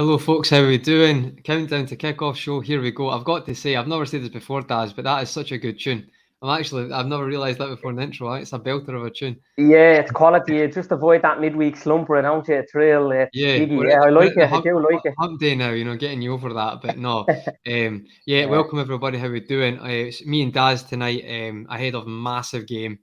Hello folks, how are we doing? Countdown to kick-off show, here we go. I've got to say, I've never said this before, Daz, but that is such a good tune. I've never realised that before in the intro. It's a belter of a tune. Yeah, it's quality. You just avoid that midweek slumper, don't you? It's real jiggy. Yeah, I like it. I do like it. Hump day now, getting you over that, but no. Yeah, welcome everybody. How we doing? It's me and Daz tonight ahead of a massive game.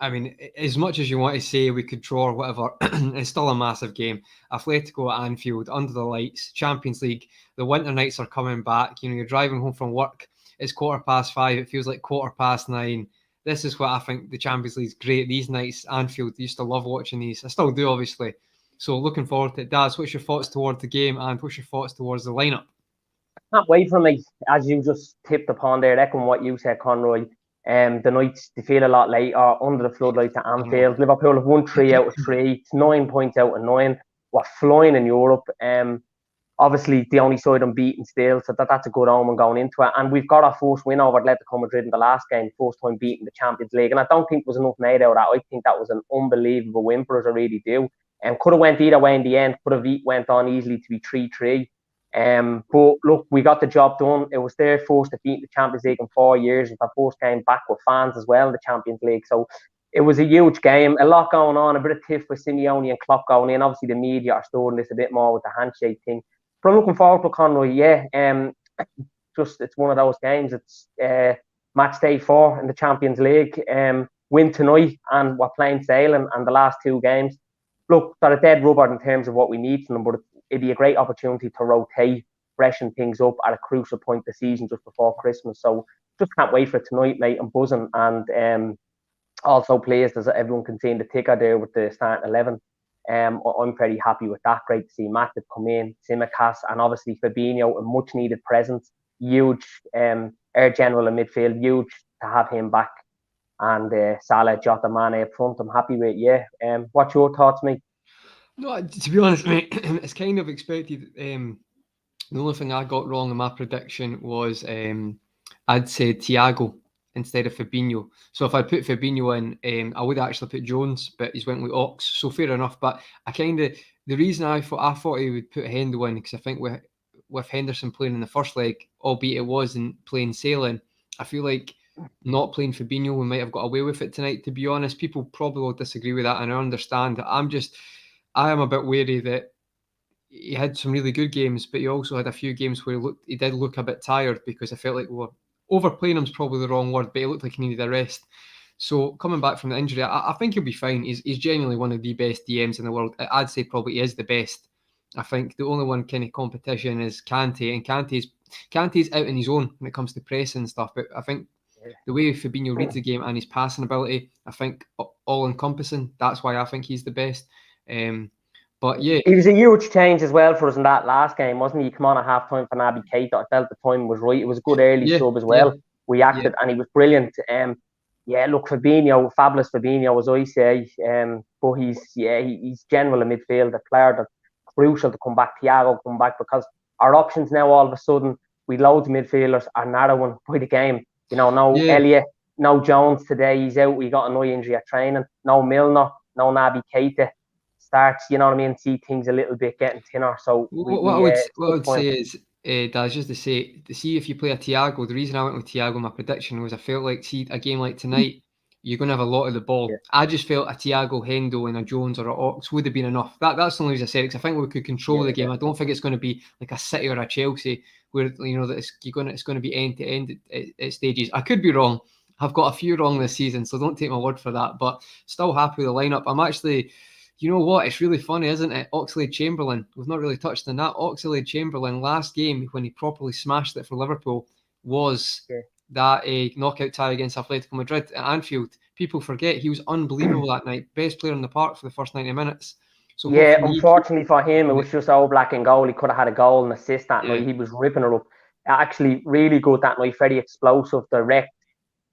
I mean, as much as you want to say we could draw or whatever, it's still a massive game. Atletico at Anfield, under the lights, Champions League. The winter nights are coming back. You're driving home from work. It's 5:15. It feels like 9:15. This is what I think the Champions League's great. These nights, Anfield, I used to love watching these. I still do, obviously. So looking forward to it. Daz, what's your thoughts towards the game and what's your thoughts towards the lineup? Can't wait for me, as you just tipped upon there, echoing what you said, Conroy. The nights, they feel a lot later, under the floodlights at Anfield. Liverpool have won 3 out of 3. It's 9 points out of 9. We're flying in Europe. Obviously, the only side unbeaten still, so that's a good omen going into it. And we've got our first win over Atletico Madrid in the last game, first time beating the Champions League. And I don't think there was enough made out of that. I think that was an unbelievable win for us, I really do. Could have went either way in the end. Could have went on easily to be 3-3. But look, we got the job done. It was their first defeat in the Champions League in 4 years. It was our first game back with fans as well in the Champions League. So it was a huge game. A lot going on. A bit of tiff with Simeone and Klopp going in. Obviously, the media are storing this a bit more with the handshake thing. But I'm looking forward to Conroy. Yeah, it's one of those games. It's match day 4 in the Champions League. Win tonight, and we're playing sailing. And the last 2 games, look, they're a dead rubber in terms of what we need from them. But it'd be a great opportunity to rotate, freshen things up at a crucial point of the season just before Christmas. So just can't wait for it tonight, mate. I'm buzzing, and also pleased as everyone can see in the ticker there with the starting 11. I'm pretty happy with that. Great to see Matip come in, Tsimikas, and obviously Fabinho, a much needed presence. Huge air general in midfield, huge to have him back. And Salah, Jota, Mane up front, I'm happy with. Yeah. What's your thoughts, mate? No, to be honest, mate, it's kind of expected. The only thing I got wrong in my prediction was I'd said Thiago instead of Fabinho. So if I'd put Fabinho in, I would actually put Jones, but he's went with Ox. So fair enough. But the reason I thought he would put Hendo in, because I think with Henderson playing in the first leg, albeit it wasn't playing sailing, I feel like not playing Fabinho, we might have got away with it tonight. To be honest, people probably will disagree with that, and I understand. I am a bit wary that he had some really good games, but he also had a few games where he did look a bit tired, because I felt like overplaying him's probably the wrong word, but he looked like he needed a rest. So coming back from the injury, I think he'll be fine. He's genuinely one of the best DMs in the world. I'd say probably he is the best. I think the only one kind of competition is Kante, and Kante's out on his own when it comes to pressing and stuff. But I think the way Fabinho reads the game and his passing ability, I think all encompassing. That's why I think he's the best. But yeah, he was a huge change as well for us in that last game, wasn't he? He came on at half time for Naby Keita. I felt the time was right. It was a good early sub as well. We acted, and he was brilliant. Look, Fabinho, fabulous Fabinho, as I say. But he's general in midfield, a player that's crucial to come back. Thiago come back, because our options now all of a sudden, we loads of midfielders are narrowing by the game. Elliott, no Jones today. He's out. We got a knee injury at training. No Milner, no Naby Keita. Starts, see things a little bit getting thinner. So what I would say is, Daz, just to see if you play a Thiago. The reason I went with Thiago in my prediction was I felt like, see, a game like tonight, you're going to have a lot of the ball. Yeah. I just felt a Thiago, Hendo, and a Jones or a Ox would have been enough. That's the only reason I said it, because I think we could control the game. I don't think it's going to be like a City or a Chelsea where that it's going to be end to end at stages. I could be wrong. I've got a few wrong this season, so don't take my word for that. But still happy with the lineup. I'm actually. You know what? It's really funny, isn't it? Oxlade Chamberlain. We've not really touched on that. Oxlade Chamberlain last game, when he properly smashed it for Liverpool, was that knockout tie against Atletico Madrid at Anfield. People forget he was unbelievable that night. Best player in the park for the first 90 minutes. So unfortunately for him, it was just all black and goal. He could have had a goal and assist that night. He was ripping it up. Actually, really good that night. Very explosive, direct.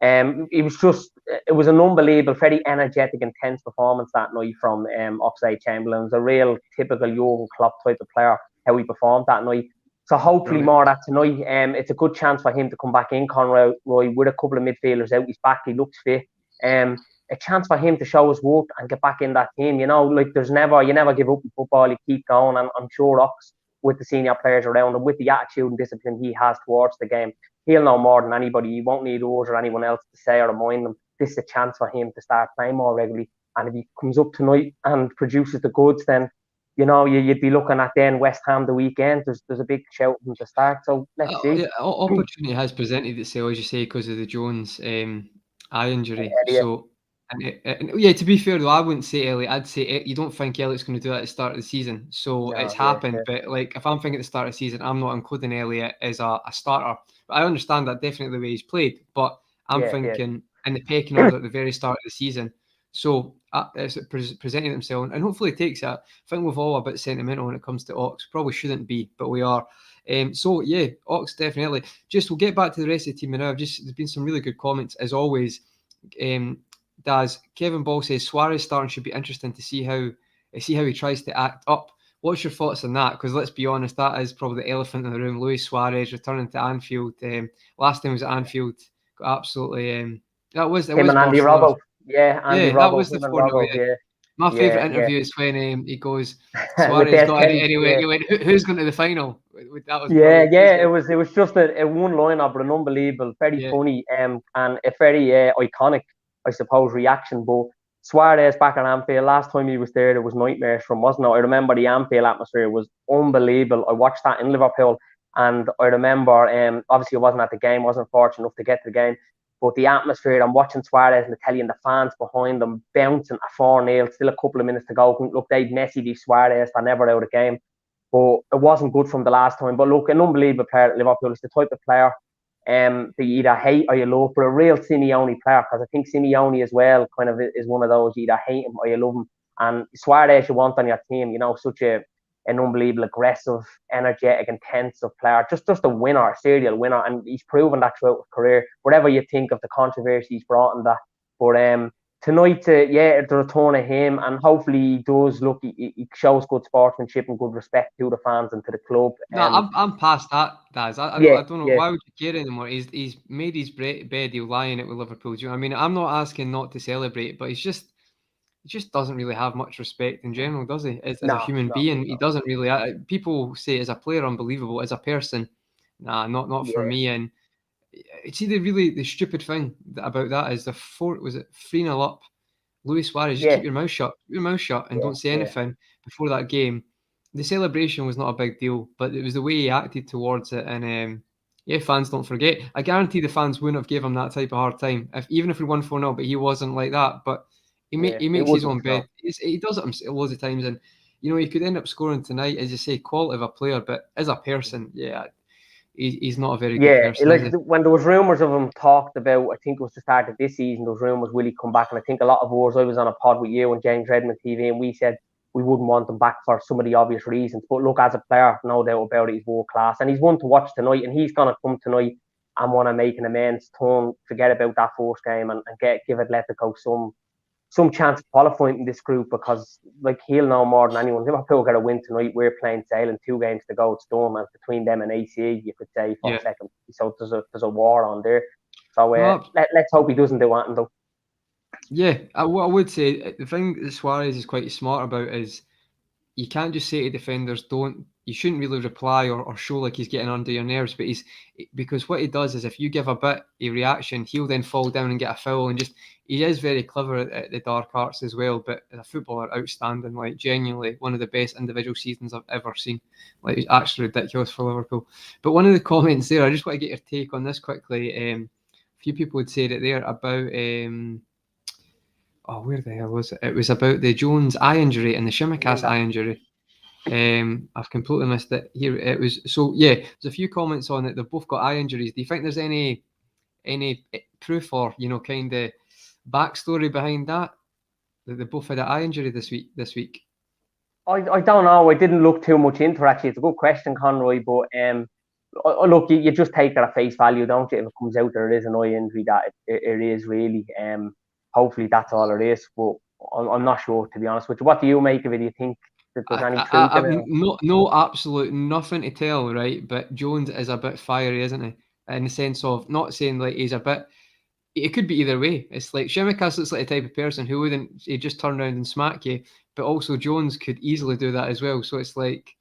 It was an unbelievable, very energetic, intense performance that night from Oxlade Chamberlain. It was a real typical Jurgen Klopp type of player, how he performed that night. So hopefully more of that tonight. It's a good chance for him to come back in, Conroy, with a couple of midfielders out. He's back, he looks fit. a chance for him to show his worth and get back in that team. You know, like you never give up in football. You keep going, and I'm sure Ox, with the senior players around him, with the attitude and discipline he has towards the game, he'll know more than anybody. He won't need us or anyone else to say or remind him. This is a chance for him to start playing more regularly. And if he comes up tonight and produces the goods, then you know you'd be looking at then West Ham the weekend. There's a big shout for him to start. So let's see. Yeah, opportunity has presented itself, as you say, because of the Jones eye injury. Yeah. So, and yeah, to be fair though, I wouldn't say Elliot. I'd say you don't think Elliot's going to do that at the start of the season. So No, it's yeah, happened. yeah. But like, if I'm thinking at the start of the season, I'm not including Elliot as a starter. But I understand that definitely the way he's played. But I'm Yeah, thinking in the pecking order at the very start of the season. So it's presenting himself, and hopefully he takes it. I think we've all a bit sentimental when it comes to Ox. Probably shouldn't be, but we are. So yeah, Ox definitely. Just we'll get back to the rest of the team now. There's been some really good comments as always. Daz Kevin Ball says Suarez starting should be interesting to see how he tries to act up. What's your thoughts on that? Because let's be honest, that is probably the elephant in the room. Luis Suarez returning to Anfield. Last time he was at Anfield, got absolutely. That was him and Andy Barcelona. Robbo. Yeah, Andy Yeah, Robbo. that was the 4-0. Yeah. My favourite interview is when he goes, Suarez got in it anyway. Yeah. He went, who's going to the final? That was It was just a one-liner, but an unbelievable, very funny, and a very iconic, I suppose, reaction. But Suarez back at Anfield, last time he was there was nightmares from, wasn't it? I remember the Anfield atmosphere was unbelievable. I watched that in Liverpool, and I remember, obviously I wasn't at the game, wasn't fortunate enough to get to the game, but the atmosphere, I'm watching Suarez and the telly and the fans behind them bouncing at 4-0, still a couple of minutes to go. Look, they'd Messi, these Suarez, they're never out of the game. But it wasn't good from the last time. But look, an unbelievable player at Liverpool. It's the type of player that you either hate or you love, but a real Simeone player, because I think Simeone as well kind of is one of those, you either hate him or you love him. And Suarez you want on your team, you know, such an unbelievable, aggressive, energetic, intensive player. Just a winner, a serial winner. And he's proven that throughout his career. Whatever you think of the controversy he's brought in that. But tonight, the return of him, and hopefully he does look, he shows good sportsmanship and good respect to the fans and to the club. No, I'm past that, Daz. I don't know why would you care anymore. He's made his bed, he'll lie in it with Liverpool. Do you know what I mean? I'm not asking not to celebrate, but he just doesn't really have much respect in general, does he? As a human being, he doesn't really. People say as a player, unbelievable. As a person, nah, not for me. And see, the stupid thing about that is was it 3-0 up? Luis Suarez, just keep your mouth shut, and don't say anything before that game. The celebration was not a big deal, but it was the way he acted towards it. And fans don't forget. I guarantee the fans wouldn't have given him that type of hard time, even if we won 4-0. But he wasn't like that. But he makes his own bed. He does it himself loads of times, and you know he could end up scoring tonight, as you say, quality of a player, but as a person, he's not a very good person. Like when there was rumours of him talked about, I think it was the start of this season, those rumours will he come back, and I think a lot of us, I was on a pod with you and James Redmen TV, and we said we wouldn't want him back for some of the obvious reasons. But look, as a player, no doubt about it, he's world class, and he's one to watch tonight, and he's gonna come tonight and want to make an amends, forget about that first game, and give Atletico some chance of qualifying in this group, because like he'll know more than anyone. Liverpool got a win tonight. We're playing sailing, 2 games to go. It's done, and between them and AC, you could say for a second. So there's a war on there. So let's hope he doesn't do anything though. Yeah, what I would say, the thing that Suarez is quite smart about is you can't just say to defenders, you shouldn't really reply or show like he's getting under your nerves, but because what he does is if you give a bit of reaction, he'll then fall down and get a foul, and he is very clever at the dark arts as well, but as a footballer, outstanding, like genuinely one of the best individual seasons I've ever seen. Like, it's actually ridiculous for Liverpool. But one of the comments there, I just want to get your take on this quickly. A few people would say that there about where the hell was it? It was about the Jones eye injury and the Shimikas eye injury. I've completely missed it. Here it was. So there's a few comments on it. They've both got eye injuries. Do you think there's any proof or kind of backstory behind that they both had an eye injury this week? I don't know. I didn't look too much into it, actually. It's a good question, Conroy, but look, you just take it at face value, don't you? If it comes out there is an eye injury, that it is really. Hopefully that's all it is, but I'm not sure, to be honest with you. What do you make of it? Do you think that there's any truth in it? No, absolute nothing to tell, right? But Jones is a bit fiery, isn't he? In the sense of, not saying like he's a bit it could be either way. It's like Tsimikas looks like the type of person who wouldn't he'd just turn around and smack you, but also Jones could easily do that as well. So it's like,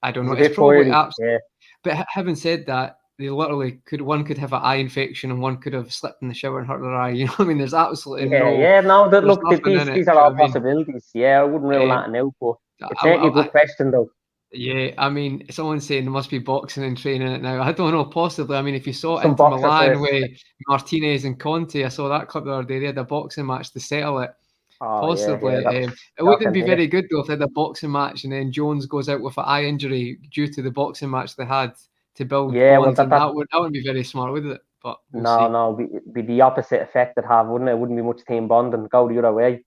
I don't He's know. a It's bit probably fiery. Yeah. But having said that, they literally one could have an eye infection and one could have slipped in the shower and hurt their eye. You know what I mean? There's absolutely Yeah. No, there's look, nothing these in it. these are Do you know all what I mean? possibilities. Yeah, I wouldn't rule that out, but it's certainly a good question, though. Yeah, I mean, someone's saying there must be boxing and training it now. I don't know, possibly. I mean, if you saw Some Inter boxer Milan first. with Martinez and Conte, I saw that clip the other day. They had a boxing match to settle it. Oh, Possibly. yeah. That It was wouldn't be shocking, very good though if they had a boxing match and then Jones goes out with an eye injury due to the boxing match they had to build Yeah, well, bonds, and that wouldn't be very smart, would it? But we'll see. No, be the opposite effect it'd have, wouldn't it? It wouldn't be much team bonding. Go the other way.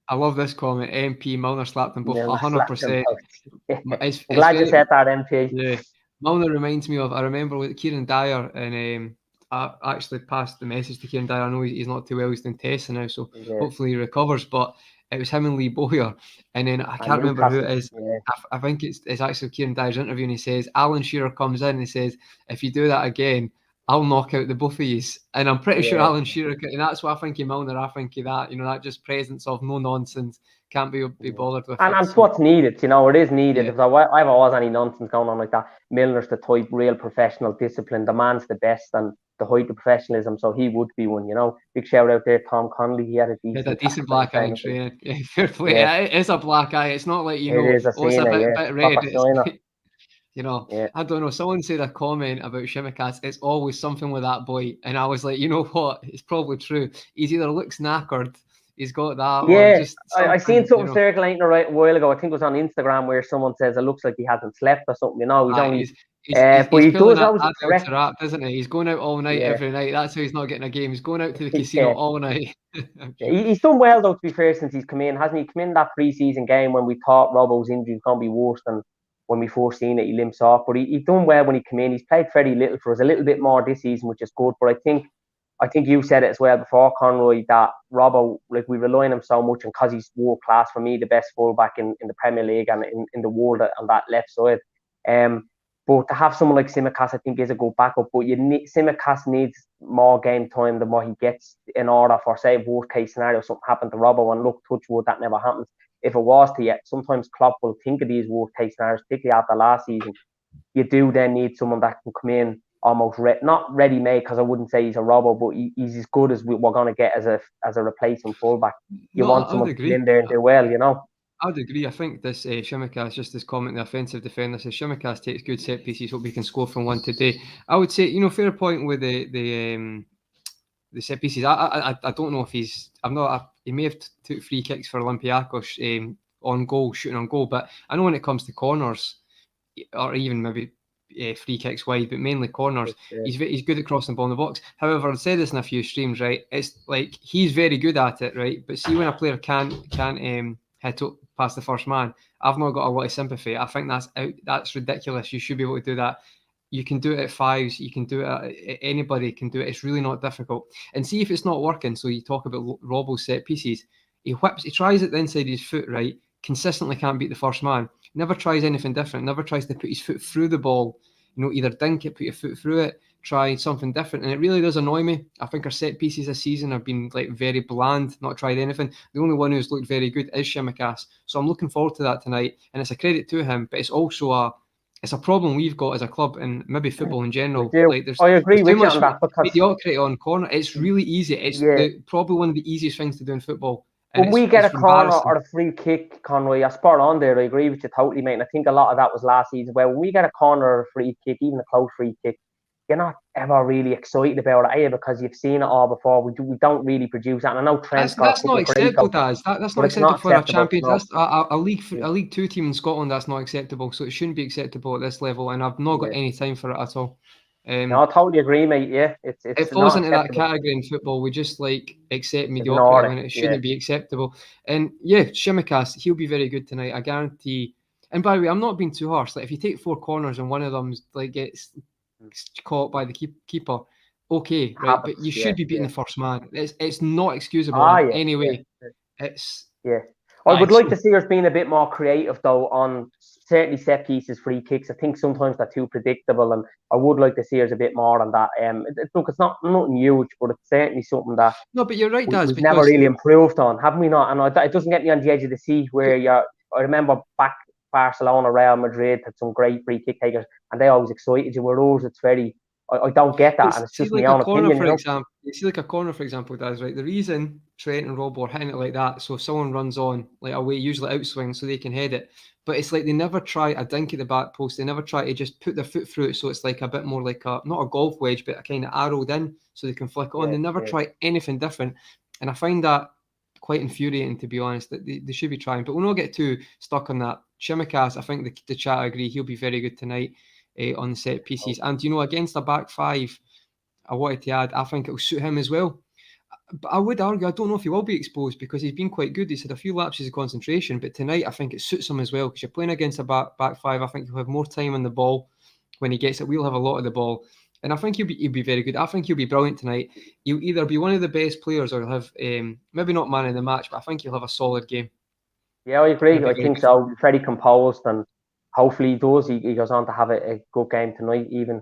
I love this comment. MP Milner slapped them both. Milner 100%. I'm glad you said that, MP. Yeah, Milner reminds me of. I remember with Kieran Dyer, and I actually passed the message to Kieran Dyer. I know he's not too well. He's doing testing now, so hopefully he recovers. But it was him and Lee Bowyer, and then I can't remember who it is. Yeah. I think it's actually Kieran Dyer's interview, and he says Alan Shearer comes in and he says, "If you do that again, I'll knock out the both of yous." And I'm pretty sure Alan Shearer, and that's what I think of Milner. I think of that, that just presence of no nonsense, can't be bothered with. And it's what's needed, it is needed. Yeah. If there was any nonsense going on like that, Milner's the type, real professional, discipline. The man's the best and the height of professionalism, so he would be one. Big shout out there, Tom Connolly. He had a decent black eye training. Fair play. Yeah. It is a black eye. It's not like it's a bit red. I don't know. Someone said a comment about Tsimikas. It's always something with that boy, and I was like, you know what? It's probably true. He's either looks knackered, he's got that, or just I seen something circulating a while ago. I think it was on Instagram where someone says it looks like he hasn't slept or something. He's only. But he does always correct, isn't he? He's going out all night every night. That's how he's not getting a game. He's going out to the casino all night. He's done well though, to be fair, since he's come in, hasn't he? Come in that pre-season game when we thought Robbo's injury was going to be worse than when we first seen it. He limps off, but he's done well when he came in. He's played very little for us, a little bit more this season, which is good. But I think you said it as well before, Conroy, that Robbo, like, we rely on him so much, and because he's world class, for me, the best fullback in the Premier League and in the world on that left side. But to have someone like Tsimikas, I think, is a good backup. But Tsimikas needs more game time than what he gets in order for, say, worst case scenario, something happened to Robbo, and look, touch wood, that never happens. If it was to yet, sometimes Klopp will think of these worst case scenarios, particularly after last season. You do then need someone that can come in almost not ready-made, because I wouldn't say he's a Robbo, but he's as good as we're going to get as a replacement fullback. You want someone to come in there and do well, I'd agree. I think this Tsimikas, just this comment, the offensive defender says Tsimikas takes good set pieces. Hope he can score from one today. I would say, fair point with the set pieces. I don't know if he may have took free kicks for Olympiacos on goal, shooting on goal, but I know when it comes to corners, or even maybe free kicks wide, but mainly corners, he's good at crossing the ball in the box. However, I've said this in a few streams, right? It's like he's very good at it, right? But see, when a player can't hit up past the first man, I've not got a lot of sympathy. I think that's ridiculous. You should be able to do that. You can do it at fives. You can do it. Anybody can do it. It's really not difficult. And see if it's not working. So you talk about Robbo's set pieces. He tries it the inside of his foot, right? Consistently can't beat the first man. Never tries anything different. Never tries to put his foot through the ball. Either dink it, put your foot through it, try something different. And it really does annoy me. I think our set pieces this season have been very bland, not tried anything. The only one who's looked very good is Tsimikas. So I'm looking forward to that tonight. And it's a credit to him, but it's also a problem we've got as a club and maybe football in general. I agree with you on that, because mediocrity on corner. It's really easy. It's probably one of the easiest things to do in football. When we get a corner or a free kick, Conroy, you're spot on there. I agree with you totally, mate. And I think a lot of that was last season. When we get a corner or a free kick, even a close free kick, you're not ever really excited about it, because you've seen it all before. We don't really produce that. And I know Trent's that's not acceptable, Daz. That's not acceptable for a Champions. That's a League Two team in Scotland. That's not acceptable. So it shouldn't be acceptable at this level. And I've not got any time for it at all. No, I totally agree, mate. Yeah, it falls into that category in football. We just accept mediocrity when it shouldn't be acceptable. And Tsimikas, he'll be very good tonight. I guarantee. And by the way, I'm not being too harsh. If you take 4 corners and one of them gets caught by the keeper, okay, right? But you should be beating the first man. It's not excusable in any way. I would like to see us being a bit more creative, though, on certainly set pieces, free kicks. I think sometimes they're too predictable, and I would like to see us a bit more on that. Look, it's nothing huge, but it's certainly something that No, but you're right, Daz, we've because never really improved on, haven't we not? And it doesn't get me on the edge of the seat where I remember back Barcelona, Real Madrid had some great free kick takers, and they always excited you. Whereas it's very, I don't get that, and it's just my own opinion. You see, like a corner, for example, Daz, right? The reason Trent and Rob are hitting it like that, so if someone runs on like away, usually outswing, so they can head it. But it's like they never try a dink at the back post. They never try to just put their foot through it, so it's like a bit more like not a golf wedge, but a kind of arrowed in, so they can flick on. They never try anything different, and I find that quite infuriating, to be honest. That they should be trying, but we'll not get too stuck on that. Tsimikas, I think the chat I agree, he'll be very good tonight on the set pieces. And against a back five, I wanted to add, I think it'll suit him as well. But I would argue, I don't know if he will be exposed because he's been quite good. He's had a few lapses of concentration, but tonight I think it suits him as well because you're playing against a back five. I think he'll have more time on the ball when he gets it. We'll have a lot of the ball, and I think he'll be very good. I think he'll be brilliant tonight. He'll either be one of the best players or he'll have maybe not man in the match, but I think he'll have a solid game. Yeah, I agree. I think so. Very composed, and hopefully he does. He goes on to have a good game tonight. Even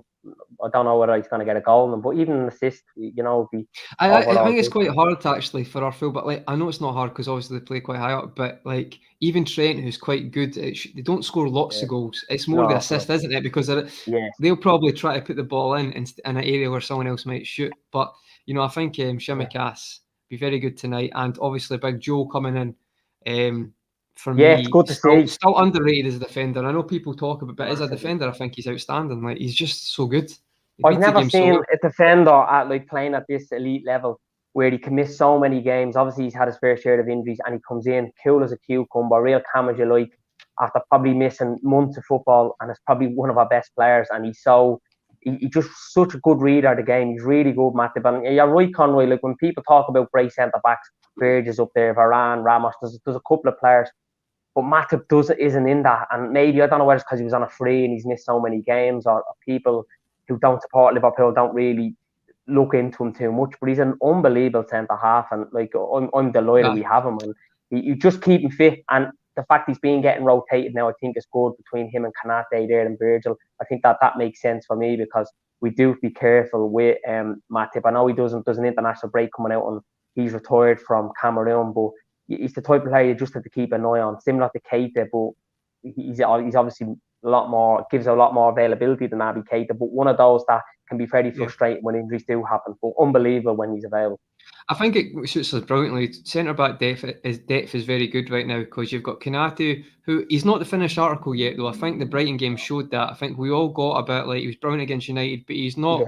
I don't know whether he's going to get a goal, but even an assist, I think it's quite hard to actually for our full, but like I know it's not hard because obviously they play quite high up. But like even Trent, who's quite good, they don't score lots of goals. It's more the assist, isn't it? Because they'll probably try to put the ball in an area where someone else might shoot. But I think Tsimikas be very good tonight, and obviously Big Joe coming in. For me, it's good to see. Still underrated as a defender. I know people talk about, but as a defender, I think he's outstanding. Like he's just so good. I've never seen a defender at playing at this elite level where he can miss so many games. Obviously, he's had his fair share of injuries, and he comes in cool as a cucumber, real calm as you like, after probably missing months of football, and is probably one of our best players. And he's just such a good reader of the game. He's really good, Matip. And you're right, Conroy. Like when people talk about great centre backs, Verge up there, Varane, Ramos. There's a couple of players. But Matip isn't in that. And maybe, I don't know whether it's because he was on a free and he's missed so many games, or people who don't support Liverpool don't really look into him too much. But he's an unbelievable centre-half. And I'm delighted we have him. And you just keep him fit. And the fact he's been getting rotated now, I think is good between him and Konate there and Virgil. I think that makes sense for me because we do be careful with Matip. I know he does an international break coming out and he's retired from Cameroon, but he's the type of player you just have to keep an eye on, similar to Keita, but he's obviously gives a lot more availability than Naby Keita, but one of those that can be very frustrating when injuries do happen, but unbelievable when he's available. I think it suits us brilliantly. Centre back depth is very good right now because you've got Konate, who he's not the finished article yet, though. I think the Brighton game showed that. I think we all got a bit like he was brilliant against United, but he's not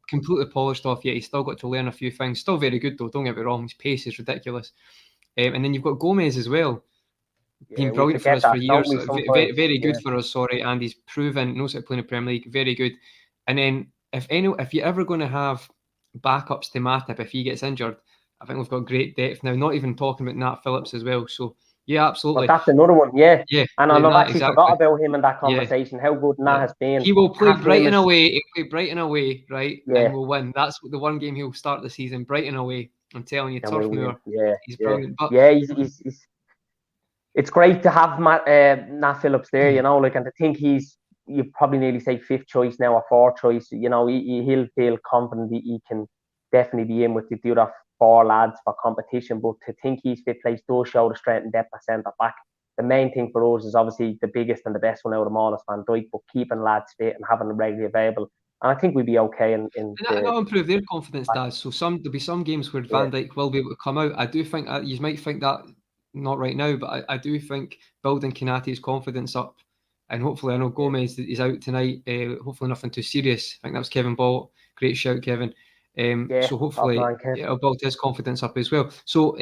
completely polished off yet. He's still got to learn a few things. Still very good though. Don't get me wrong. His pace is ridiculous. And then you've got Gomez as well. Been brilliant for us for years. Very good for us, and he's proven, knows how to play in the Premier League, very good. And then if you're ever going to have backups to Matip if he gets injured, I think we've got great depth now. Not even talking about Nat Phillips as well. So yeah, absolutely. But that's another one, yeah. And I've actually forgot about him in that conversation. How good Nat has been. He will play Brighton away. He'll play Brighton away, right? Yeah. And we'll win. That's the one game he'll start the season. Brighton away. I'm telling you, Turf Moor. He's brilliant. But he's it's great to have Nat Phillips there, and to think you probably nearly say fifth choice now or fourth choice. He'll feel confident he can definitely be in with the other four lads for competition. But to think he's fifth place does show the strength and depth of centre back. The main thing for us is obviously the biggest and the best one out of them all is Van Dijk, but keeping lads fit and having them regularly available. And I think we'd be okay and that'll improve their confidence, Daz. So there'll be some games where Van Dijk will be able to come out. I do think you might think that not right now, but I do think building Konate's confidence up, and hopefully I know Gomez is out tonight. Hopefully nothing too serious. I think that was Kevin Ball. Great shout, Kevin. So hopefully it'll build his confidence up as well. So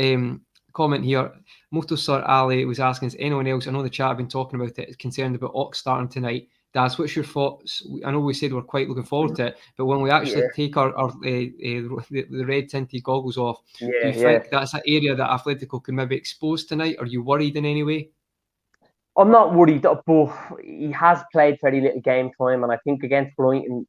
comment here. Motosar Ali was asking, is anyone else, I know the chat have been talking about it, is concerned about Ox starting tonight. Daz, what's your thoughts? I know we said we're quite looking forward to it, but when we actually take the red tinted goggles off, do you think that's an area that Atletico can maybe expose tonight? Are you worried in any way? I'm not worried, but he has played very little game time, and I think against Brighton,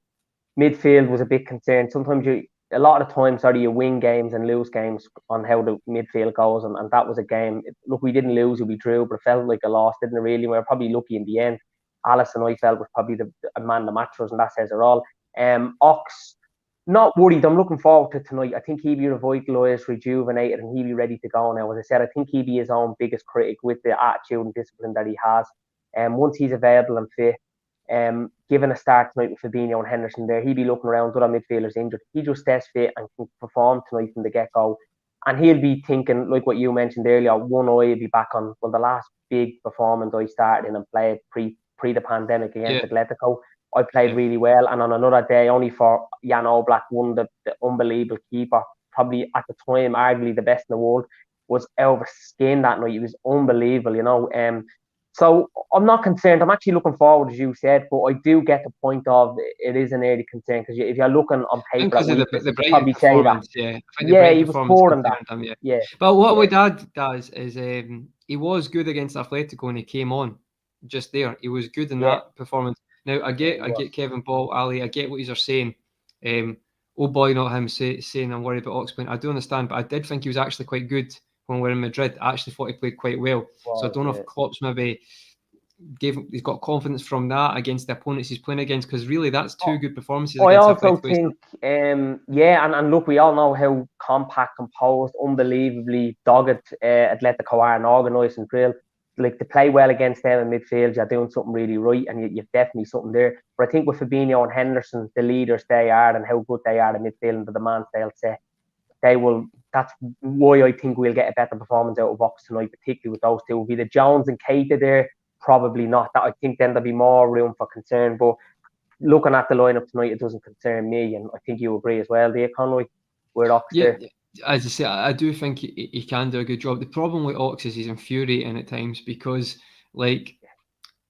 midfield was a bit concerned. Sometimes a lot of the time, you win games and lose games on how the midfield goes, and that was a game. Look, we didn't lose, we drew, but it felt like a loss, didn't it really? We were probably lucky in the end. Alisson, I felt, was probably the man the match for us, and that says it all. Ox, not worried. I'm looking forward to tonight. I think he'll be revitalised, rejuvenated, and he'll be ready to go now. As I said, I think he'll be his own biggest critic with the attitude and discipline that he has. Once he's available and fit, given a start tonight with Fabinho and Henderson there, he'll be looking around, other midfielders injured. He just stays fit and can perform tonight from the get-go. And he'll be thinking, like what you mentioned earlier, one eye will be back on, well, the last big performance I started in and played pre the pandemic against Atletico. I played really well, and on another day, only for Jan Oblak, won the unbelievable keeper, probably at the time, arguably the best in the world, was out of his skin that night. It was unbelievable, you know. So I'm not concerned. I'm actually looking forward, as you said, but I do get the point of it is an early concern, because if you're looking on paper, because of the Brighton probably say that. Yeah, I think the he was poor in that. Him, yeah. But what my dad does is he was good against Atletico and he came on just there. He was good in that performance. Now I get Kevin Ball, Ali. I get what you're saying. Oh boy, not him saying I'm worried about Oxlade. I do understand, but I did think he was actually quite good when we were in Madrid. I actually thought he played quite well. So I don't know if Klopp's maybe he's got confidence from that against the opponents he's playing against, because really that's two good performances. I also think, and look, we all know how compact, composed, unbelievably dogged Atletico are and organised and drilled. Like, to play well against them in midfield, you're doing something really right, and you've definitely something there. But I think with Fabinho and Henderson, the leaders they are and how good they are in midfield and the demands they'll set, they will. That's why I think we'll get a better performance out of Ox tonight, particularly with those two. Will be the Jones and Keita there? Probably not. That, I think then there'll be more room for concern. But looking at the lineup tonight, it doesn't concern me, and I think you agree as well, do you, Conroy? With Ox there. As I say, I do think he can do a good job. The problem with Ox is he's infuriating at times, because like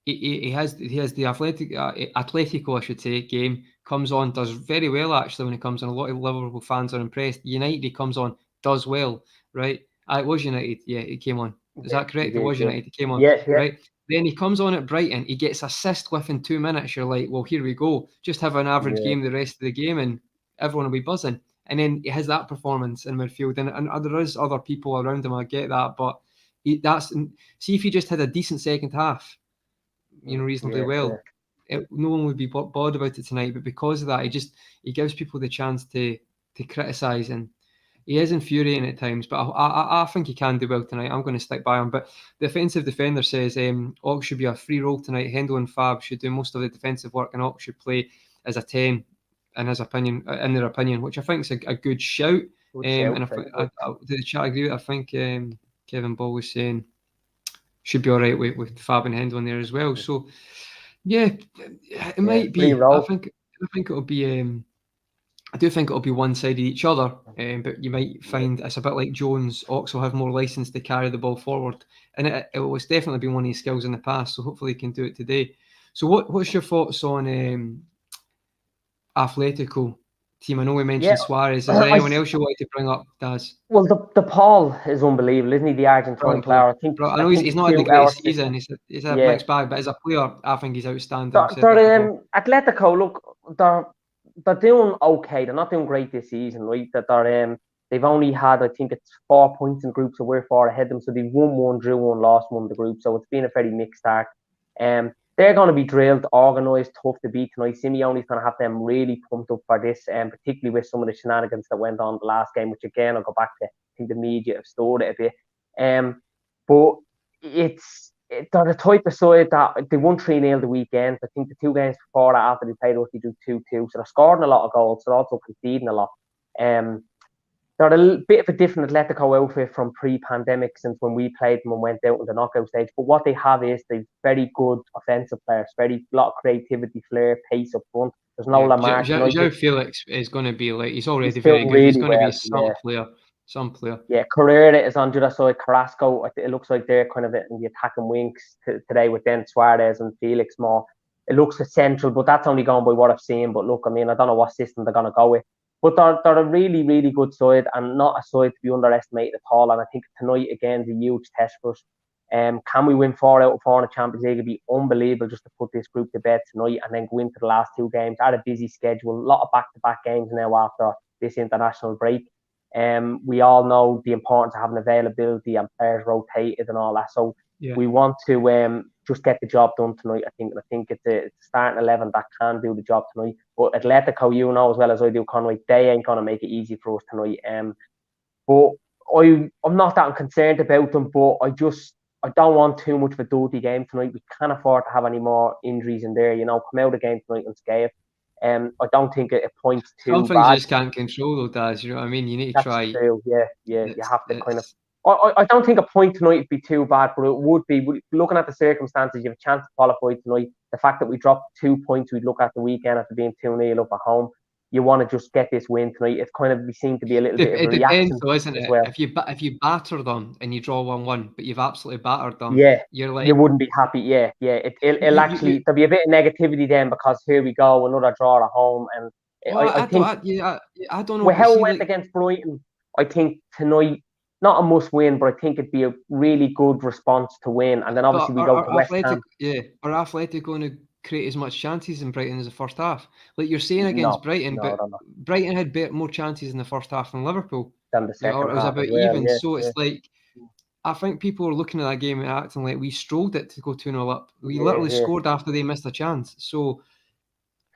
he has the Atletico, I should say, game, comes on, does very well actually when he comes on. A lot of Liverpool fans are impressed. United, he comes on, does well, right? It was United, he came on. Is that correct? It was United, he came on, right? Then he comes on at Brighton, he gets assist within 2 minutes. You're like, well, here we go. Just have an average game the rest of the game and everyone will be buzzing. And then he has that performance in midfield, and there is other people around him. I get that, but see if he just had a decent second half, reasonably well, no one would be bothered about it tonight. But because of that, he gives people the chance to criticise, and he is infuriating at times. But I think he can do well tonight. I'm going to stick by him. But the offensive defender says Ox should be a free role tonight. Hendo and Fab should do most of the defensive work, and Ox should play as a 10. In their opinion, which I think is a good shout. And the chat agree with. I think Kevin Ball was saying should be all right with Fab and Hendo in there as well. So it might be. I think it'll be. I do think it'll be one-sided each other, but you might find it's a bit like Jones. Ox will have more license to carry the ball forward, and it was definitely been one of his skills in the past. So hopefully he can do it today. So what's your thoughts on Atletico team? I know we mentioned Suarez. Is there anyone else you wanted to bring up, Daz? Well, the Paul is unbelievable, isn't he? The Argentine player. I know he's not had the greatest season. He's a mixed bag, but as a player, I think he's outstanding. Atletico, look, they're doing okay. They're not doing great this season, right? That they've only had, I think it's 4 points in groups, so we're 4 ahead of them. So they've won one, drew one, lost one of the group. So it's been a very mixed start. They're going to be drilled, organised, tough to beat tonight. Simeone's going to have them really pumped up for this, particularly with some of the shenanigans that went on the last game, which again, I'll go back to, I think the media have stored it a bit. But they're the type of side that they won 3-0 the weekend. I think the 2 games before that, after they played us, they do 2-2. So they're scoring a lot of goals. They're also conceding a lot. They're a bit of a different Atletico outfit from pre-pandemic, since when we played them and went out in the knockout stage. But what they have is they've very good offensive players, lot of creativity, flair, pace up front. There's no Lamar. Joe Felix is going to be like, he's already very good. He's going to be some player. Yeah, Carrera is on the other side. Carrasco, it looks like they're kind of in the attacking wings today with then Suarez and Felix more. It looks essential, but that's only going by what I've seen. But look, I mean, I don't know what system they're going to go with. But they're a really, really good side, and not a side to be underestimated at all. And I think tonight, again, is a huge test for us. Can we win 4 out of 4 in the Champions League? It'd be unbelievable just to put this group to bed tonight and then go into the last 2 games. Had a busy schedule, a lot of back-to-back games now after this international break. We all know the importance of having availability and players rotated and all that. So we want to just get the job done tonight. I think it's a starting 11 that can do the job tonight. But Atletico, you know as well as I do, Conroy, they ain't gonna make it easy for us tonight. But I'm not that concerned about them. But I don't want too much of a dirty game tonight. We can't afford to have any more injuries in there. You know, come out of the game tonight unscathed. I don't think it points too Some things bad. you just can't control, though, Daz. You know what I mean? You need to try. That's true. Yeah. You have to kind of. I don't think a point tonight would be too bad, but it would be. Looking at the circumstances, you have a chance to qualify tonight. The fact that we dropped 2 points, we'd look at the weekend after being 2-0 up at home. You want to just get this win tonight. It's kind of we seem to be a little bit of a reaction, depends, though, isn't it? Well. If you batter them and you draw 1-1, but you've absolutely battered them, you're like, you wouldn't be happy. Yeah. It'll actually there'll be a bit of negativity then because here we go, another draw at home, and I don't know. With how it went against Brighton, I think tonight. Not a must win, but I think it'd be a really good response to win. And then obviously we go to West Ham. Yeah, are Athletic going to create as much chances in Brighton as the first half? Like you're saying against Brighton, but Brighton had more chances in the first half than Liverpool. Than the second half. It was about even. So it's like, I think people are looking at that game and acting like we strolled it to go 2-0 up. We literally scored after they missed a chance. So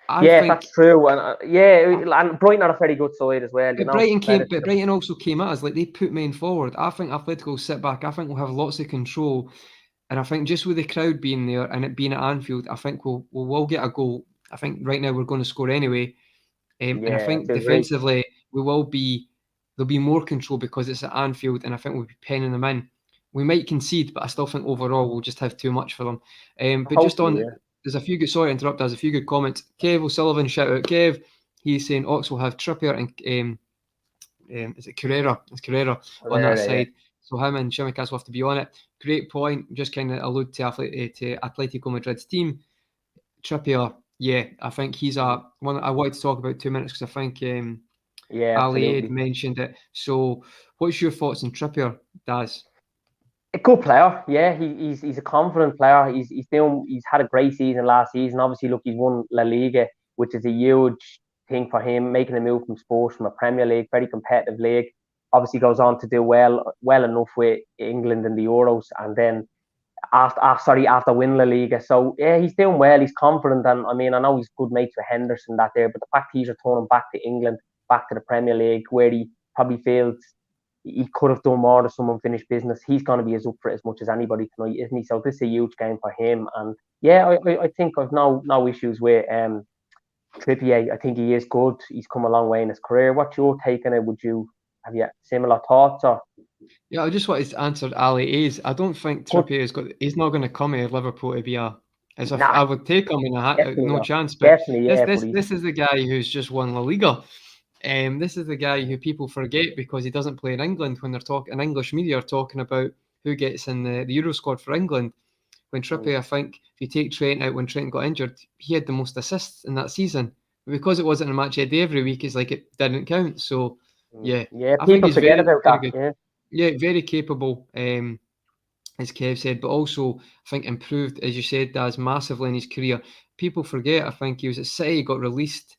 I think that's true, and and Brighton are a very good side as well. But Brighton also came at us like they put men forward. I think Atletico will sit back. I think we'll have lots of control, and I think just with the crowd being there and it being at Anfield, I think we'll get a goal. I think right now we're going to score anyway, and I think defensively there'll be more control because it's at Anfield, and I think we'll be penning them in. We might concede, but I still think overall we'll just have too much for them. But just on. There's a few good. Sorry to interrupt. There's a few good comments. Kev O'Sullivan, shout out Kev. He's saying Ox will have Trippier and is it Carrera? It's Carrera on that side. So him and Shimikas will have to be on it. Great point. Just kind of allude to Atletico Madrid's team. Trippier, I think he's one I wanted to talk about 2 minutes because I think Ali had mentioned it. So, what's your thoughts on Trippier, Daz? A good player, he's a confident player. He's had a great season last season. Obviously, look, he's won La Liga, which is a huge thing for him. Making a move from Spurs, from a Premier League, very competitive league. Obviously, goes on to do well enough with England in the Euros, and then after winning La Liga. So he's doing well. He's confident, and I mean, I know he's good mates with Henderson that there, but the fact he's returning back to England, back to the Premier League, where he probably feels he could have done more to some unfinished business. He's going to be as up for it as much as anybody tonight, isn't he? So this is a huge game for him. And I think I've no issues with Trippier. I think he is good. He's come a long way in his career. What's your take on it? Have you similar thoughts? Or? Yeah, I just wanted to answer Ali A's. I don't think Trippier he's not going to come out of Liverpool to be I would take him in no chance. But this is the guy who's just won La Liga. This is the guy who people forget because he doesn't play in England when they're talking. English media are talking about who gets in the Euro squad for England. When Trippier, I think, if you take Trent out when Trent got injured, he had the most assists in that season. But because it wasn't a match day every week, it's like it didn't count. So, I think he's forget about that. Good. Yeah, very capable, as Kev said, but also I think improved, as you said, Daz, massively in his career. People forget, I think he was at City, got released.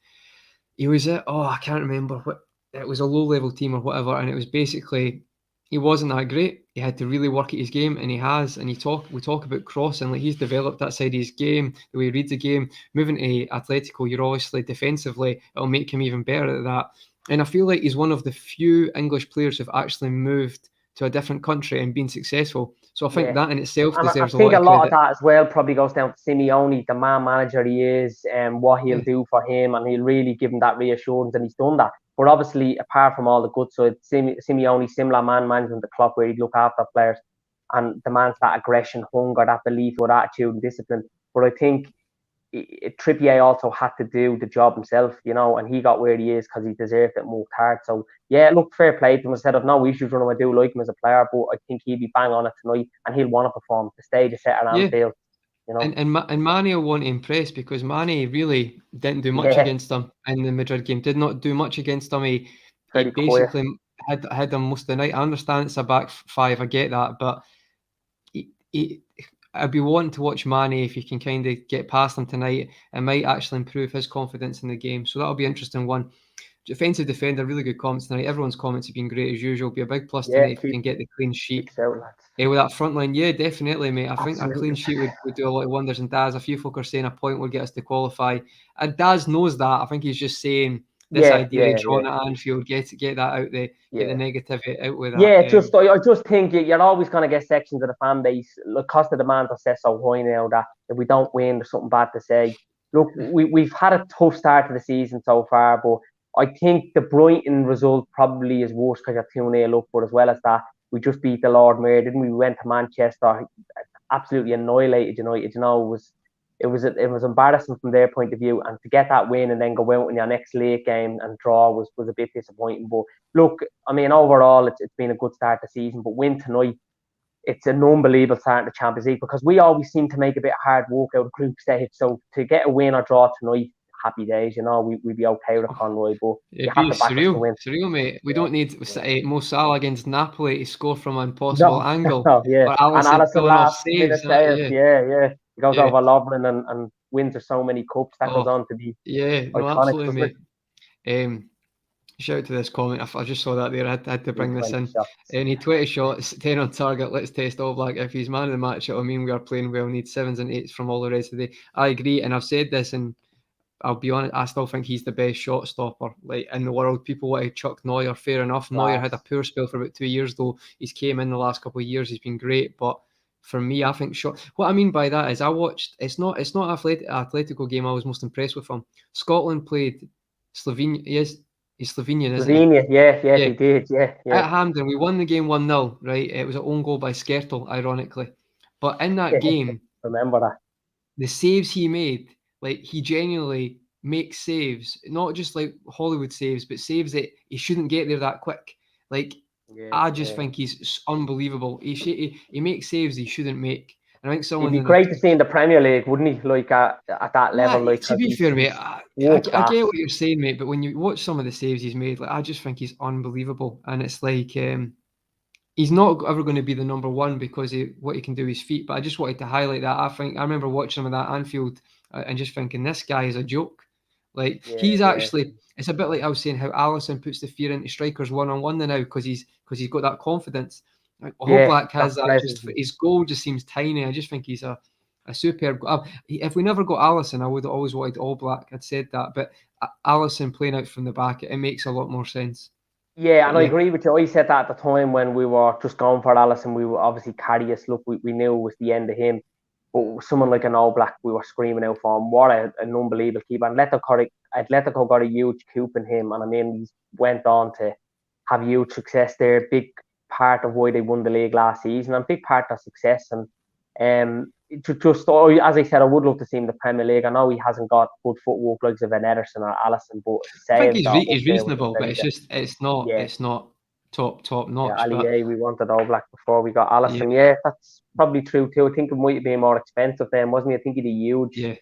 He was at, I can't remember what, it was a low-level team or whatever, and it was basically, he wasn't that great. He had to really work at his game, and he has, and we talk about crossing, like he's developed that side of his game, the way he reads the game. Moving to Atletico, you're obviously defensively, it'll make him even better at that. And I feel like he's one of the few English players who've actually moved to a different country and been successful. So I think that in itself deserves a lot of credit. I think a lot of that as well probably goes down to Simeone, the man manager he is, and what he'll do for him, and he'll really give him that reassurance, and he's done that. But obviously, apart from all the good side, Simeone, similar man management the Klopp, where he'd look after players and demands that aggression, hunger, that belief, with attitude and discipline. But I think Trippier also had to do the job himself, and he got where he is because he deserved it and worked hard. So, look, fair play to him. I said I've no issues with him. I do like him as a player, but I think he'll be bang on it tonight and he'll want to perform. The stage is set at Anfield. And Mane will want to impress because Mane really didn't do much against them in the Madrid game. Did not do much against them. He basically had them most of the night. I understand it's a back five. I get that, but I'd be wanting to watch Mane if you can kind of get past him tonight. It might actually improve his confidence in the game. So that'll be an interesting one. defensive defender, really good comments tonight. Everyone's comments have been great as usual. Be a big plus tonight if you can get the clean sheet. With that front line, yeah, definitely, mate. I think a clean sheet would do a lot of wonders. And Daz, a few folk are saying a point would get us to qualify. And Daz knows that. I think he's just saying this idea of drawing at Anfield, get that out there, get the negativity out with that. Yeah, I just think you're always going to get sections of the fan base. Look, cost of demand are set so high now that if we don't win, there's something bad to say. Look, we've had a tough start to the season so far, but I think the Brighton result probably is worse because you're 2-0 up. But as well as that, we just beat the Lord Mayor, didn't we? We went to Manchester, absolutely annihilated United. You know, it was embarrassing from their point of view, and to get that win and then go out in your next league game and draw was a bit disappointing. But look, I mean, overall, it's been a good start to the season. But win tonight, it's an unbelievable start in the Champions League because we always seem to make a bit of hard work out of group stage. So to get a win or draw tonight, happy days. You know, we'd be okay with Conroy, but you have to back us to win. Surreal, mate. We don't need Mo Salah against Napoli to score from an impossible angle. Yeah, or Alisson last saves. Yeah. He goes over Lovren and wins with so many cups. That goes on to be absolutely, mate. Shout out to this comment. I just saw that there. I had to bring this in. Any 20 shots, 10 on target. Let's test Oblak. If he's man of the match, I mean, we are playing well. Need 7s and 8s from all the rest of the day. I agree, and I've said this, and I'll be honest, I still think he's the best shot stopper in the world. People want to chuck Neuer, fair enough. Neuer had a poor spell for about 2 years, though. He's came in the last couple of years. He's been great, but for me, I think what I mean by that is I watched. It's not Atletico game I was most impressed with him. Scotland played Slovenia. Yes, he's Slovenian, isn't he? Slovenia, he did. Yeah. At Hampden, we won the game 1-0. Right, it was an own goal by Skrtel, ironically. But in that game, remember that the saves he made. Like, he genuinely makes saves, not just like Hollywood saves, but saves that he shouldn't get there that quick. Like, I just think he's unbelievable. He makes saves he shouldn't make. And I think someone he'd be great to see in the Premier League, wouldn't he? Like at that level. Like, to be fair, mate, I get what you're saying, mate. But when you watch some of the saves he's made, like, I just think he's unbelievable. And it's like he's not ever going to be the number one because of what he can do with his feet. But I just wanted to highlight that. I remember watching him at that Anfield and just thinking, this guy is a joke. Like, he's actually, it's a bit like I was saying how Alisson puts the fear into strikers one-on-one now because he's got that confidence. Like, Oblak has that. His goal just seems tiny. I just think he's a superb. If we never got Alisson, I would have always wanted Oblak. I'd said that, but Alisson playing out from the back, it makes a lot more sense. Yeah, and I agree with you. I said that at the time when we were just going for Alisson. We were obviously Karius. Look, we knew it was the end of him. But someone like an Oblak, we were screaming out for him. What an unbelievable keeper. Atletico got a huge coup in him, and I mean, he went on to have huge success there. Big part of why they won the league last season, and big part of success. And as I said, I would love to see him in the Premier League. I know he hasn't got good footwork like of an Ederson or Alisson, but I think he's reasonable, but it's not top notch. We wanted Oblak before we got Alisson. Yeah, that's probably true too. I think it might have been more expensive then, wasn't it? I think he did a huge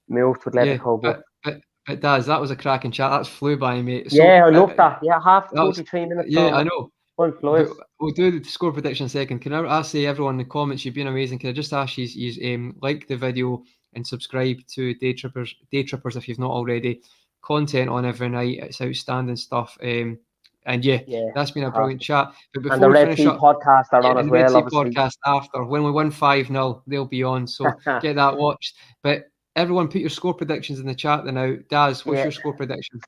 move to Atletico. But that was a cracking chat. That's flew by, mate. So, I love that. Yeah, half 43 minutes. Yeah, I know. We'll do the score prediction in a second. Can I say, everyone in the comments, you've been amazing. Can I just ask you like the video and subscribe to Daytrippers if you've not already? Content on every night. It's outstanding stuff. And that's been a brilliant chat. But before the Red Sea podcast are on as well. The Red Sea podcast after. When we win 5-0, they'll be on. So get that watched. But everyone, put your score predictions in the chat now. Daz, what's your score prediction?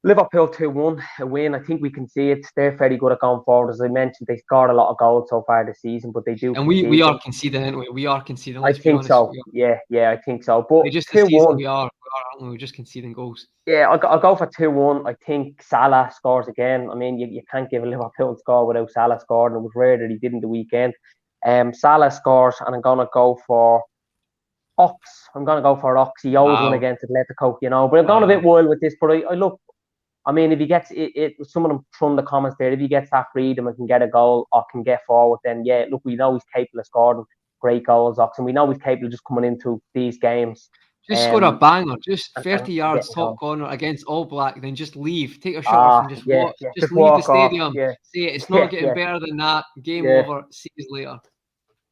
Liverpool 2-1, a win. I think we can see it. They're very good at going forward. As I mentioned, they scored a lot of goals so far this season, but they do. And we are conceding, aren't we? We are conceding. I think so. Yeah, I think so. But just 2-1, we are, aren't we? We're just conceding goals. Yeah, I'll go for 2-1. I think Salah scores again. I mean, you can't give a Liverpool score without Salah scoring. It was rare that he didn't the weekend. Salah scores, and I'm gonna go for Ox. He always won against Atletico, you know. But I'm going a bit wild with this. But I look. I mean, if he gets it, some of them from the comments there, if he gets that freedom and can get a goal or can get forward, then look, we know he's capable of scoring great goals, Ox, and we know he's capable of just coming into these games. Just score a banger, just 30 yards top corner against Oblak, then just leave, take a shot off and just walk. Just leave the stadium. See it, it's not getting better than that. Game over, see you later.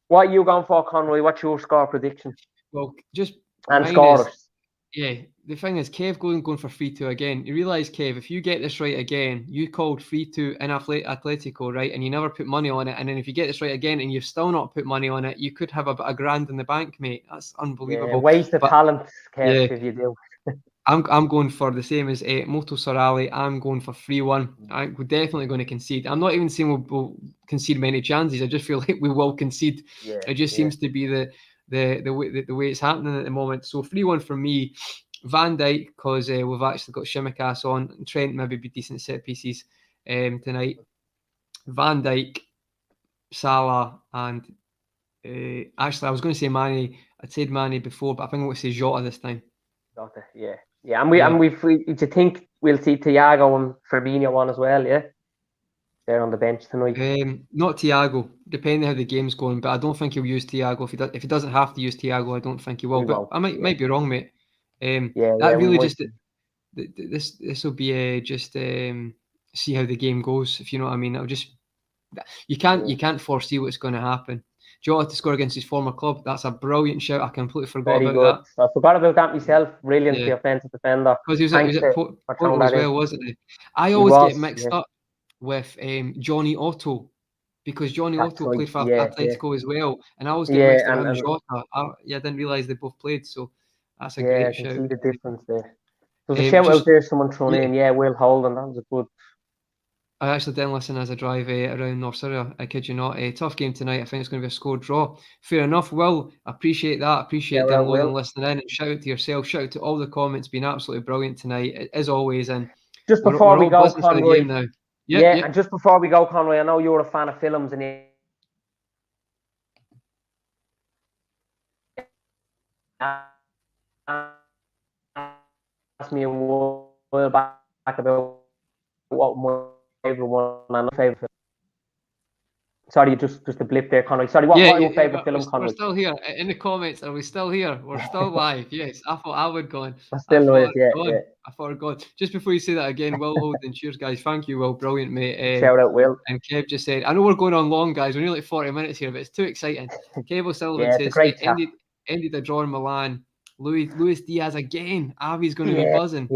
What are you going for, Conroy? What's your score prediction? Well, just and scorers. Yeah, the thing is, Kev going for 3-2 again. You realise, Kev, if you get this right again, you called 3-2 in Atletico, right? And you never put money on it. And then if you get this right again and you've still not put money on it, you could have a grand in the bank, mate. That's unbelievable. Yeah, waste of talent, Kev, yeah, if you do. I'm going for the same as Moto Sorali. I'm going for 3-1. We're definitely going to concede. I'm not even saying we'll concede many chances. I just feel like we will concede. Yeah, It just seems to be the way it's happening at the moment. So 3-1 for me. Van Dijk, because we've actually got Shimikas on. Trent maybe be decent set pieces tonight. Van Dijk, Salah, and actually I was going to say Mane. I'd said Mane before, but I think I'm going to say Jota this time. Jota, yeah. And do you think we'll see Thiago and Firmino on as well? Yeah, they're on the bench tonight. Not Thiago, depending how the game's going, but I don't think he'll use Thiago. If he doesn't have to use Thiago, I don't think he will. But I might be wrong, mate. This will be just see how the game goes. If you know what I mean, you can't foresee what's going to happen. Jota to score against his former club, that's a brilliant shout. I completely forgot about that. I forgot about that myself. Brilliant, the offensive defender. Because he was at Porto as well, wasn't he? I always get mixed up with Johnny Otto, because Johnny Otto played for Atletico as well, and I always get mixed up with Jota. I didn't realise they both played, so that's a great shout. I can see the difference there. There's a shout out there, someone thrown in. Yeah, Will Holden, that was a good. I actually didn't listen as I drive around North Surrey. I kid you not. A tough game tonight. I think it's going to be a score draw. Fair enough. Will, appreciate that. Appreciate downloading and listening in. And shout out to yourself. Shout out to all the comments. Been absolutely brilliant tonight, as always. And just before we go, Conroy. Now. And just before we go, Conroy, I know you're a fan of films, and asked me a while back about what my favourite one and favourite film. Sorry, just a blip there, Conroy. Sorry, what your favourite film, Conroy? We're still here in the comments. Are we still here? We're still live. Yes, I thought I would go on. I still know it. Yeah. I thought I'd go. Just before you say that again, Will Holden, cheers, guys. Thank you, Will. Brilliant, mate. Shout out, Will. And Kev just said, I know we're going on long, guys. We're nearly 40 minutes here, but it's too exciting. Kev O'Sullivan says, ended a draw in Milan. Luis Diaz again. Avi's going to be buzzing.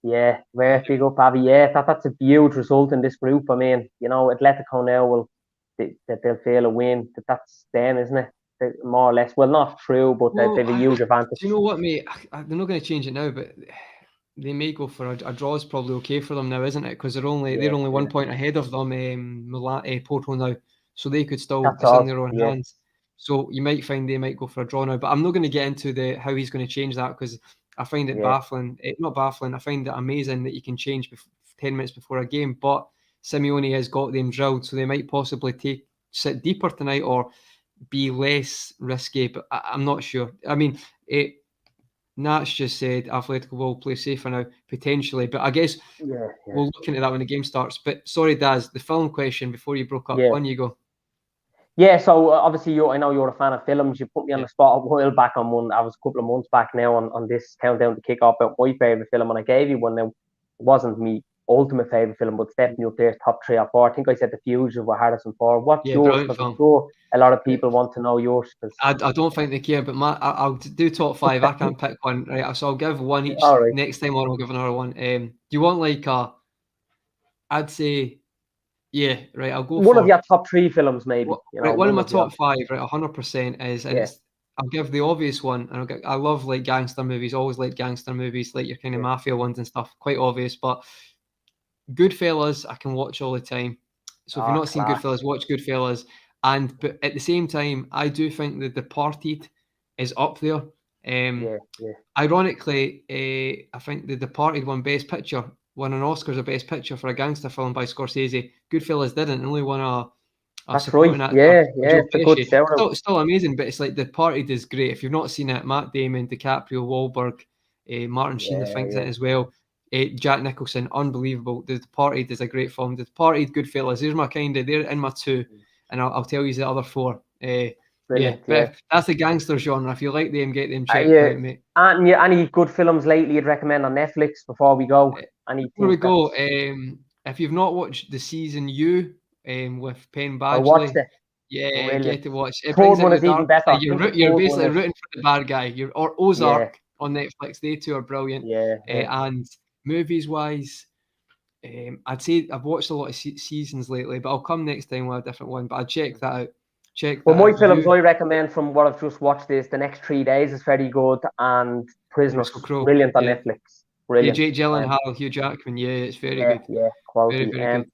Yeah. Where big up, Avi. Yeah, that's a huge result in this group. I mean, Atletico now they'll fail a win. That's them, isn't it? More or less. Well, not true, but they have a huge advantage. Do you know what, mate? They're not going to change it now, but they may go for a draw. Is probably okay for them now, isn't it? Because they're only 1 point ahead of them, Porto now, so they could still be in their own hands. So you might find they might go for a draw now, but I'm not going to get into how he's going to change that, because I find it baffling. Not baffling. I find it amazing that you can change 10 minutes before a game, but Simeone has got them drilled, so they might possibly sit deeper tonight or be less risky, but I'm not sure. I mean, Nat's just said Atletico will play safer now, potentially, but I guess we'll look into that when the game starts. But sorry, Daz, the film question before you broke up. On you go. Yeah, so obviously I know you're a fan of films. You put me on the spot a while back on one. I was a couple of months back now on this countdown to kick off about my favourite film, and I gave you one now. It wasn't me ultimate favourite film, but definitely up there, top 3 or 4. I think I said The Fugitive with Harrison Ford. What's yours? Because I'm sure a lot of people want to know yours. I don't think they care, but I'll do top 5. I can't pick one, right? So I'll give one each next time, or I'll give another one. Do you want I'd say, right, I'll go one of your top 3 films, maybe. One of my top 5, right, 100% is, and I'll give the obvious one, and I love like gangster movies, always like gangster movies, like your kind of mafia ones and stuff, quite obvious, but Goodfellas I can watch all the time. So if you've not seen Goodfellas, watch Goodfellas. But at the same time, I do think The Departed is up there. Ironically, I think The Departed won an Oscar as a Best Picture for a gangster film by Scorsese. Goodfellas didn't, only won a supporting actor. It's a good show. Still amazing, but it's like The Departed is great. If you've not seen it, Matt Damon, DiCaprio, Wahlberg, Martin Sheen, I think it as well. Jack Nicholson, unbelievable. The Departed is a great film. The Departed, Goodfellas, they're in my 2, and I'll tell you the other 4. But that's the gangster genre. If you like them, get them checked out, mate. And any good films lately you'd recommend on Netflix before we go? Before we go, if you've not watched The Season You with Penn Badgley, I watched it. Yeah, get to watch. It brings one is even better. You're basically rooting for the bad guy. Or Ozark. on Netflix. They two are brilliant. Yeah. And movies wise, I'd say I've watched a lot of seasons lately, but I'll come next time with a different one. But I'll check that out. Well, my films I recommend from what I've just watched is The Next 3 Days is very good, and Prisoners, brilliant on Netflix. Brilliant. Jake Gyllenhaal, Hugh Jackman, it's very good. Yeah, quality. Very good.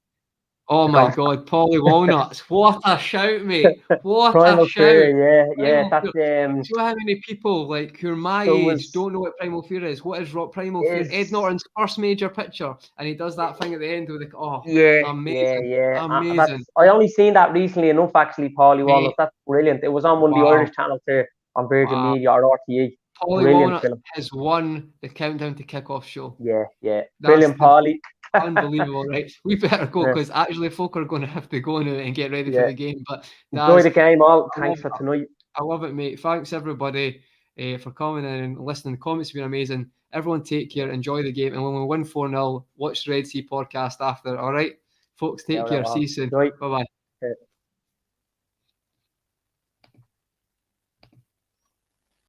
Oh my God, Polly Walnuts! What a shout, mate! What Primal a shout! Fear, yeah. That's See how many people like who are my age don't know what Primal Fear is. What is Primal Fear? Ed Norton's first major picture, and he does that thing at the end with amazing. Amazing. I only seen that recently enough, actually. Polly Walnuts, that's brilliant. It was on one of the Irish channels there on Virgin Media or RTE. Polly Walnuts has won the Countdown to Kickoff show. Yeah. Brilliant, Polly. Unbelievable, right? We better go because actually folk are going to have to go now and get ready for the game. But enjoy the game, all. Thanks for tonight. I love it, mate. Thanks everybody for coming in and listening. The comments have been amazing. Everyone take care, enjoy the game, and when we win 4-0, watch the Red Sea podcast after. All right, folks, take care. See you soon. Bye bye.